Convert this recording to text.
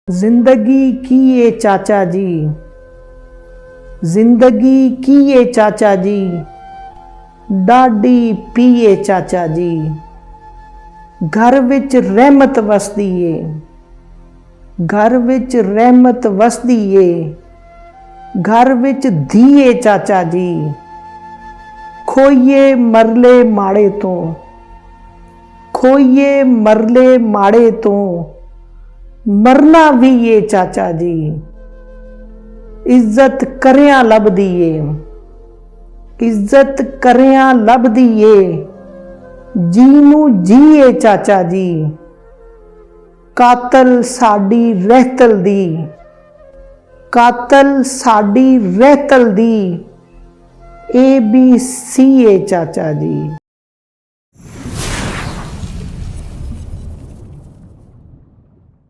जिंदगी की ये चाचा जी, जिंदगी की ये चाचा जी, डाडी पीए चाचा जी। घर विच रहमत वसदी ए, घर विच रहमत वसदी ए, घर विच धीए चाचा जी। खोइए मरले माड़े तो, खोइए मरले माड़े तो, मरना भी ये चाचा जी। इज्जत करियां लभदी ए, इज्जत करियां लभदी ए, जीनू जीए चाचा जी। कातल साडी रहतल दी, कातल साडी रहतल दी, ABC ए चाचा जी।